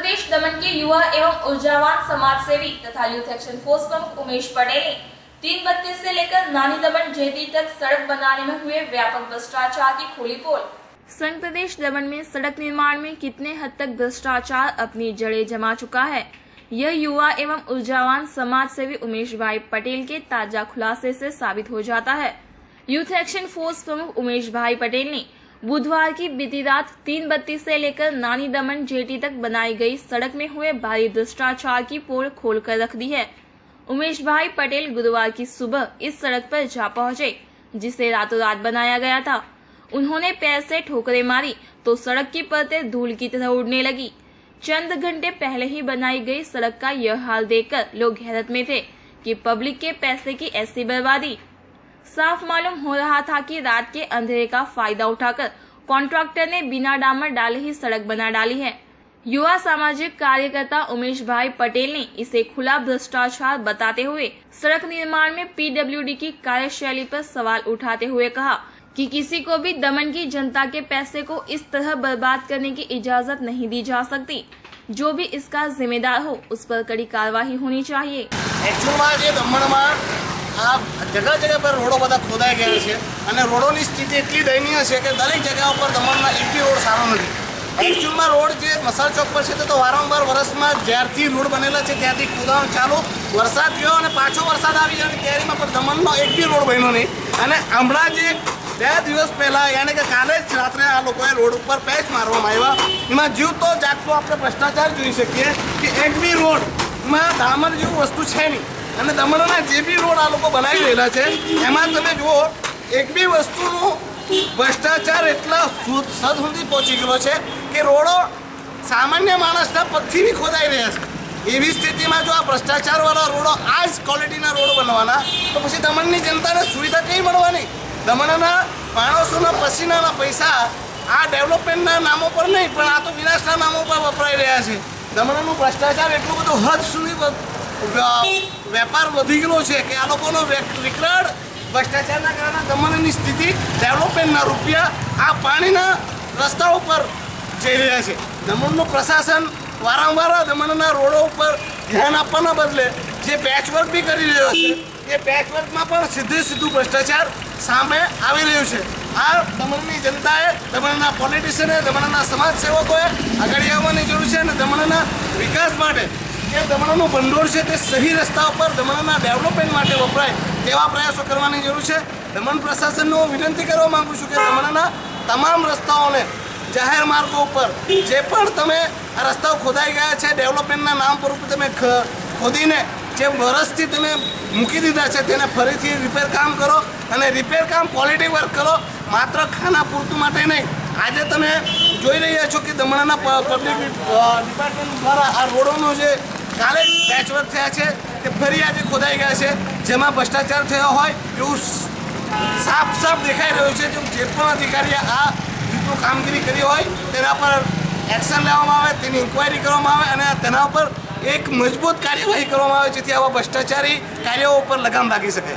प्रदेश दमन के युवा एवं ऊर्जावान समाज सेवी तथा यूथ एक्शन फोर्स प्रमुख उमेश पटेल ने 332 से लेकर नानी दमन जेटी तक सड़क बनाने में हुए व्यापक भ्रष्टाचार की खोली पोल। संघ प्रदेश दमन में सड़क निर्माण में कितने हद तक भ्रष्टाचार अपनी जड़ें जमा चुका है, यह युवा एवं ऊर्जावान समाज सेवी उमेश भाई पटेल के ताजा खुलासे से साबित हो जाता है। यूथ एक्शन फोर्स प्रमुख उमेश भाई पटेल ने बुधवार की बीती रात 332 से लेकर नानी दमन जेटी तक बनाई गई सड़क में हुए भारी भ्रष्टाचार की पोल खोलकर रख दी है। उमेश भाई पटेल गुरुवार की सुबह इस सड़क पर जा पहुंचे, जिसे रातों रात बनाया गया था। उन्होंने पैर से ठोकरें मारी तो सड़क की परतें धूल की तरह उड़ने लगी। चंद घंटे पहले ही बनाई गई सड़क का यह हाल देखकर लोग हैरत में थे कि पब्लिक के पैसे की ऐसी बर्बादी। साफ मालूम हो रहा था कि रात के अंधेरे का फायदा उठाकर कॉन्ट्रैक्टर ने बिना डामर डाले ही सड़क बना डाली है। युवा सामाजिक कार्यकर्ता उमेश भाई पटेल ने इसे खुला भ्रष्टाचार बताते हुए सड़क निर्माण में पीडब्ल्यूडी की कार्यशैली पर सवाल उठाते हुए कहा कि किसी को भी दमन की जनता के पैसे को इस तरह बर्बाद करने की इजाजत नहीं दी जा सकती। जो भी इसका जिम्मेदार हो उस पर कड़ी कार्रवाई होनी चाहिए। जगह जगह पर रोडो बधा खोदाई गया है અને રોડોની સ્થિતિ એટલી દયનીય છે કે દરેક જગ્યા ઉપર દમણમાં એક બી રોડ સારો નથી। એકચ્યુઅલમાં રોડ જે મસાલ ચોક પર છે તો વારંવાર વર્ષમાં જ્યારથી રોડ બનેલા છે ત્યારથી ખોદાણ ચાલુ, વરસાદ ગયો અને પાછો વરસાદ આવી જાય ત્યારીમાં પણ દમણનો એક બી રોડ બન્યો નહીં। અને હમણાં જે 2 દિવસ પહેલાં યાની કે કાલે જ રાત્રે આ લોકોએ રોડ ઉપર પેચ મારવામાં આવ્યા। એમાં જીવતો જાગતો આપણે ભ્રષ્ટાચાર જોઈ શકીએ કે એક બી રોડમાં ડામર જેવું વસ્તુ છે નહીં। અને દમણના જે બી રોડ આ લોકો બનાવી રહેલા છે એમાં તમે જુઓ એક બી વસ્તુનું ભ્રષ્ટાચાર એટલા સદ સુધી પહોંચી ગયો છે કે રોડો સામાન્ય માણસના પગથી બી ખોદાઈ રહ્યા છે। એવી સ્થિતિમાં જો આ ભ્રષ્ટાચારવાળા રોડો આ જ ક્વોલિટીના રોડ બનવાના તો પછી દમણની જનતાને સુવિધા કઈ મળવાની? દમણના માણસોના પસીનાના પૈસા આ ડેવલપમેન્ટના નામો પર નહીં પણ આ તો વિનાશના નામો પર વપરાઈ રહ્યા છે। દમણનું ભ્રષ્ટાચાર એટલું બધું હદ સુધી વેપાર વધી ગયો છે કે આ લોકોનો વિકરાળ ભ્રષ્ટાચારના કારણે દમણની સ્થિતિ ડેવલપમેન્ટના રૂપિયા આ પાણીના રસ્તાઓ પર જઈ રહ્યા છે। દમણનું પ્રશાસન વારંવાર દમણના રોડો ઉપર ધ્યાન આપવાના બદલે જે પેચવર્ક બી કરી રહ્યો છે એ પેચવર્કમાં પણ સીધું ભ્રષ્ટાચાર સામે આવી રહ્યું છે। આ દમણની જનતાએ, દમણના પોલિટિશિયને, દમણના સમાજસેવકોએ આગળ આવવાની જરૂર છે અને દમણના વિકાસ માટે કે દમણનું ભંડોળ છે તે સહી રસ્તા ઉપર દમણના ડેવલપમેન્ટ માટે વપરાય તેવા પ્રયાસો કરવાની જરૂર છે। દમણ પ્રશાસનને હું વિનંતી કરવા માગું છું કે દમણના તમામ રસ્તાઓને, જાહેર માર્ગો ઉપર જે પણ તમે આ રસ્તાઓ ખોદાઈ ગયા છે ડેવલપમેન્ટના નામ પર તમે ખોદીને જે વર્ષથી તમે મૂકી દીધા છે તેને ફરીથી રિપેર કામ કરો અને રિપેર કામ ક્વોલિટી વર્ક કરો, માત્ર ખાના પૂરતું માટે નહીં। આજે તમે જોઈ રહ્યા છો કે દમણના પબ્લિક ડિપાર્ટમેન્ટ દ્વારા આ રોડોનો જે કાલે પેચવર્ક થયા છે તે ફરી આજે ખોદાઈ ગયા છે, જેમાં ભ્રષ્ટાચાર થયો હોય એવું સાફ દેખાઈ રહ્યું છે। જે પણ અધિકારીએ આ રીતનું કામગીરી કરી હોય તેના પર એક્શન લેવામાં આવે, તેની ઇન્ક્વાયરી કરવામાં આવે અને તેના ઉપર એક મજબૂત કાર્યવાહી કરવામાં આવે જેથી આવા ભ્રષ્ટાચારી કાર્યો ઉપર લગામ લાગી શકે।